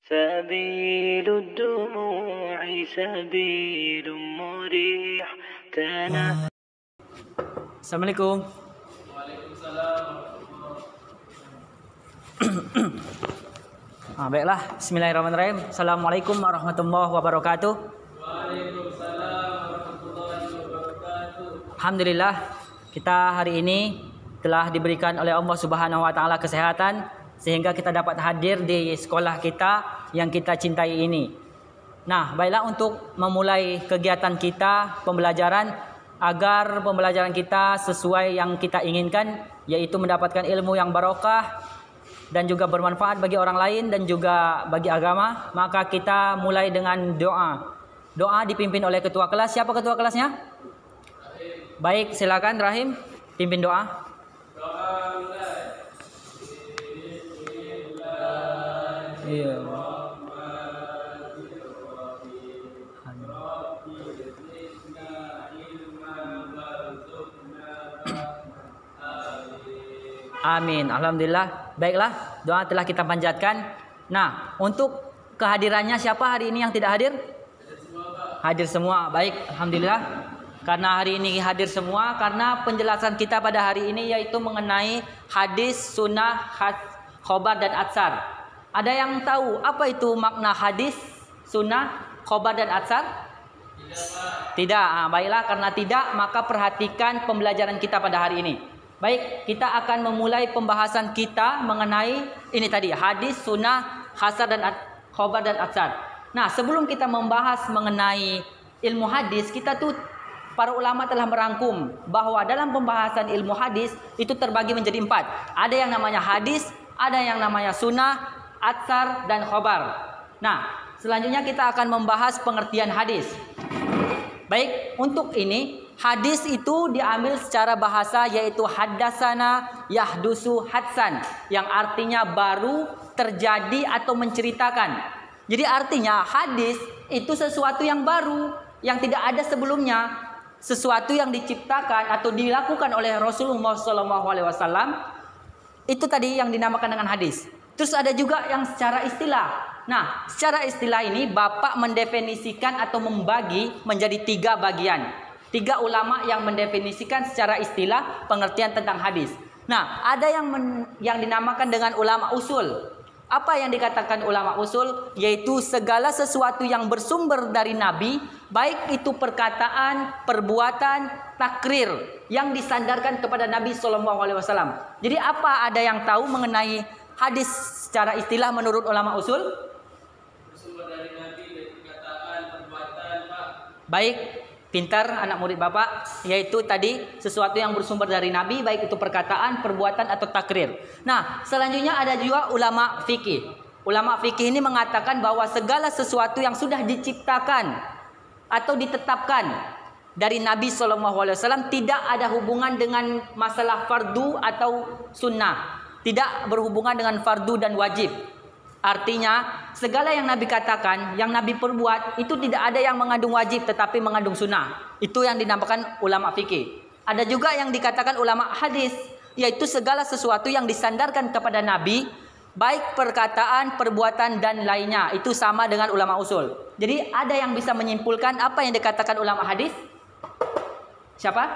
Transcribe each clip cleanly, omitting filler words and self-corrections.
سبيل الدموع سبيل مريح Assalamualaikum. Baiklah, bismillahirrahmanirrahim. Assalamualaikum warahmatullahi wabarakatuh. Waalaikumsalam warahmatullahi wabarakatuh. Alhamdulillah, kita hari ini telah diberikan oleh Allah Subhanahu wa taala kesehatan sehingga kita dapat hadir di sekolah kita yang kita cintai ini. Nah, baiklah, untuk memulai kegiatan kita pembelajaran agar pembelajaran kita sesuai yang kita inginkan, yaitu mendapatkan ilmu yang barokah dan juga bermanfaat bagi orang lain dan juga bagi agama, maka kita mulai dengan doa. Doa dipimpin oleh ketua kelas. Siapa ketua kelasnya? Rahim. Baik, silakan Rahim pimpin doa. Doa mulai. Iya. Amin. Alhamdulillah. Baiklah, doa telah kita panjatkan. Nah, untuk kehadirannya siapa hari ini yang tidak hadir? Hadir semua. Baik, alhamdulillah. Karena hari ini hadir semua, karena penjelasan kita pada hari ini yaitu mengenai hadis, sunnah, khobar dan atsar. Ada yang tahu apa itu makna hadis, sunnah, khobar dan atsar? Tidak. Baiklah, karena tidak, maka perhatikan pembelajaran kita pada hari ini. Baik, kita akan memulai pembahasan kita mengenai ini tadi, hadis, sunnah, khobar dan atsar. Nah, sebelum kita membahas mengenai ilmu hadis, kita tuh para ulama telah merangkum bahwa dalam pembahasan ilmu hadis itu terbagi menjadi 4. Ada yang namanya hadis, ada yang namanya sunnah, atsar, dan khobar. Nah, selanjutnya kita akan membahas pengertian hadis. Baik, untuk ini hadis itu diambil secara bahasa yaitu haddasana yahdusu hadsan, yang artinya baru, terjadi atau menceritakan. Jadi artinya hadis itu sesuatu yang baru, yang tidak ada sebelumnya, sesuatu yang diciptakan atau dilakukan oleh Rasulullah SAW. Itu tadi yang dinamakan dengan hadis. Terus ada juga yang secara istilah. Nah, secara istilah ini Bapak mendefinisikan atau membagi menjadi 3 bagian. 3 ulama yang mendefinisikan secara istilah pengertian tentang hadis. Nah, ada yang dinamakan dengan ulama usul. Apa yang dikatakan ulama usul? Yaitu segala sesuatu yang bersumber dari Nabi, baik itu perkataan, perbuatan, takrir yang disandarkan kepada Nabi SAW. Jadi apa ada yang tahu mengenai hadis secara istilah menurut ulama usul? Bersumber dari Nabi dan perkataan, perbuatan, Pak. Baik, pintar anak murid Bapak, yaitu tadi sesuatu yang bersumber dari Nabi, baik itu perkataan, perbuatan atau takrir. Nah, selanjutnya ada juga ulama fikih. Ulama fikih ini mengatakan bahwa segala sesuatu yang sudah diciptakan atau ditetapkan dari Nabi SAW tidak ada hubungan dengan masalah fardu atau sunnah, tidak berhubungan dengan fardu dan wajib. Artinya segala yang Nabi katakan, yang Nabi perbuat itu tidak ada yang mengandung wajib tetapi mengandung sunnah. Itu yang dinamakan ulama fikih. Ada juga yang dikatakan ulama hadis, yaitu segala sesuatu yang disandarkan kepada Nabi, baik perkataan, perbuatan dan lainnya. Itu sama dengan ulama usul. Jadi ada yang bisa menyimpulkan apa yang dikatakan ulama hadis? Siapa?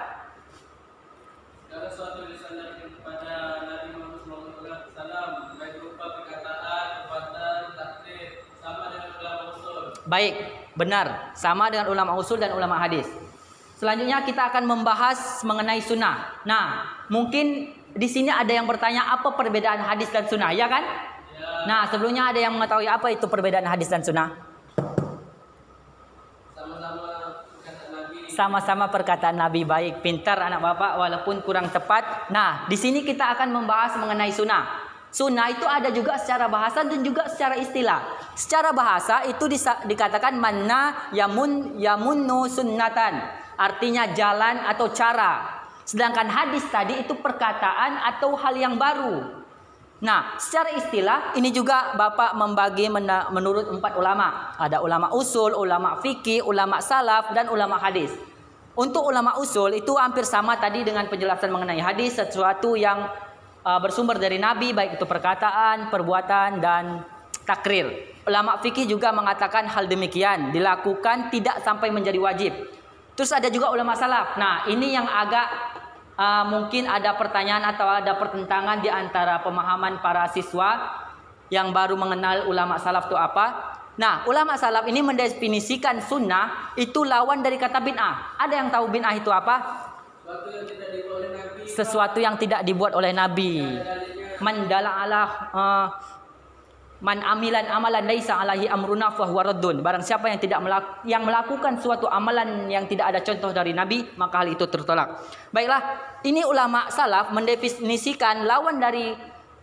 Segala sesuatu disandarkan kepada Nabi Muhammad SAW, baik berupa perkataan, perbuatan, takdir, sama dengan ulama usul. Baik, benar. Sama dengan ulama usul dan ulama hadis. Selanjutnya kita akan membahas mengenai sunnah. Nah, mungkin di sini ada yang bertanya apa perbedaan hadis dan sunnah, ya kan? Ya. Nah, sebelumnya ada yang mengetahui apa itu perbedaan hadis dan sunnah? Sama-sama perkataan Nabi. Baik, pintar anak Bapak walaupun kurang tepat. Nah, di sini kita akan membahas mengenai sunnah. Sunnah itu ada juga secara bahasa dan juga secara istilah. Secara bahasa itu dikatakan manna yamunnu sunnatan. Artinya jalan atau cara. Sedangkan hadis tadi itu perkataan atau hal yang baru. Nah, secara istilah ini juga Bapak membagi menurut 4 ulama. Ada ulama usul, ulama fikih, ulama salaf, dan ulama hadis. Untuk ulama usul itu hampir sama tadi dengan penjelasan mengenai hadis, sesuatu yang bersumber dari Nabi, baik itu perkataan, perbuatan, dan takrir. ulama fikih juga mengatakan hal demikian, dilakukan tidak sampai menjadi wajib. Terus ada juga ulama salaf. Nah, ini yang agak mungkin ada pertanyaan atau ada pertentangan di antara pemahaman para siswa yang baru mengenal ulama salaf itu apa. Nah, ulama salaf ini mendefinisikan sunnah itu lawan dari kata bid'ah. Ada yang tahu bid'ah itu apa? Sesuatu yang tidak dibuat oleh Nabi. Man amilan amalan laisa alaihi amruna fahuwa raddun. Barang siapa yang melakukan suatu amalan yang tidak ada contoh dari Nabi, maka hal itu tertolak. Baiklah, ini ulama salaf mendefinisikan lawan dari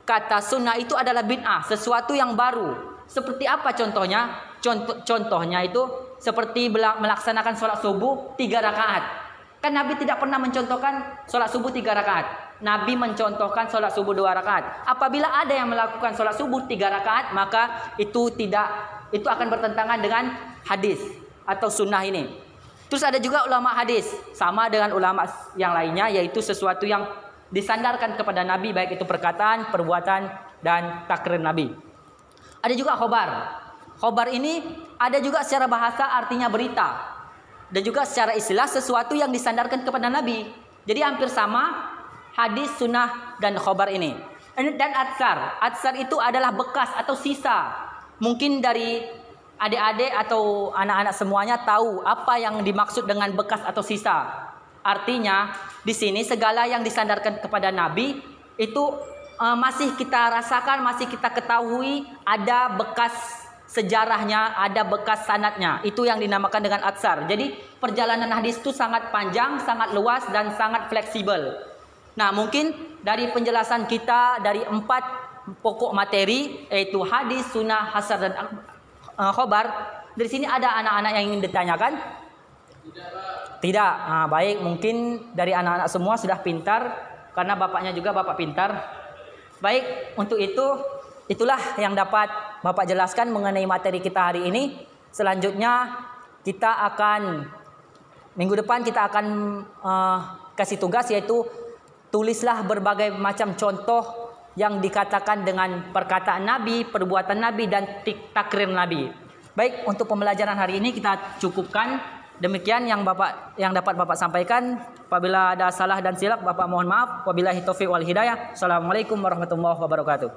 kata sunnah itu adalah bid'ah, sesuatu yang baru. Seperti apa contohnya? Contohnya itu seperti melaksanakan sholat subuh 3 rakaat. Kan Nabi tidak pernah mencontohkan sholat subuh 3 rakaat. Nabi mencontohkan sholat subuh 2 rakaat. Apabila ada yang melakukan sholat subuh 3 rakaat, maka itu akan bertentangan dengan hadis atau sunnah ini. Terus ada juga ulama hadis, sama dengan ulama yang lainnya, yaitu sesuatu yang disandarkan kepada Nabi, baik itu perkataan, perbuatan, dan takrir Nabi. Ada juga khobar. Khobar ini ada juga secara bahasa artinya berita. Dan juga secara istilah sesuatu yang disandarkan kepada Nabi. Jadi hampir sama hadis, sunnah, dan khobar ini. Dan atsar. Atsar itu adalah bekas atau sisa. Mungkin dari adik-adik atau anak-anak semuanya tahu apa yang dimaksud dengan bekas atau sisa. Artinya di sini segala yang disandarkan kepada Nabi itu masih kita rasakan, masih kita ketahui ada bekas sejarahnya, ada bekas sanadnya. Itu yang dinamakan dengan atsar. Jadi perjalanan hadis itu sangat panjang, sangat luas, dan sangat fleksibel. Nah, mungkin dari penjelasan kita dari 4 pokok materi, yaitu hadis, sunnah, hasar, dan khobar, dari sini ada anak-anak yang ingin ditanyakan? Tidak. Nah, baik, mungkin dari anak-anak semua sudah pintar, karena bapaknya juga bapak pintar. Baik, untuk itulah yang dapat Bapak jelaskan mengenai materi kita hari ini. Selanjutnya minggu depan kita akan kasih tugas, yaitu tulislah berbagai macam contoh yang dikatakan dengan perkataan Nabi, perbuatan Nabi, dan takrir Nabi. Baik, untuk pembelajaran hari ini kita cukupkan. Demikian yang dapat Bapak sampaikan. Apabila ada salah dan silap, Bapak mohon maaf. Wabillahi taufiq wal hidayah. Assalamualaikum warahmatullahi wabarakatuh.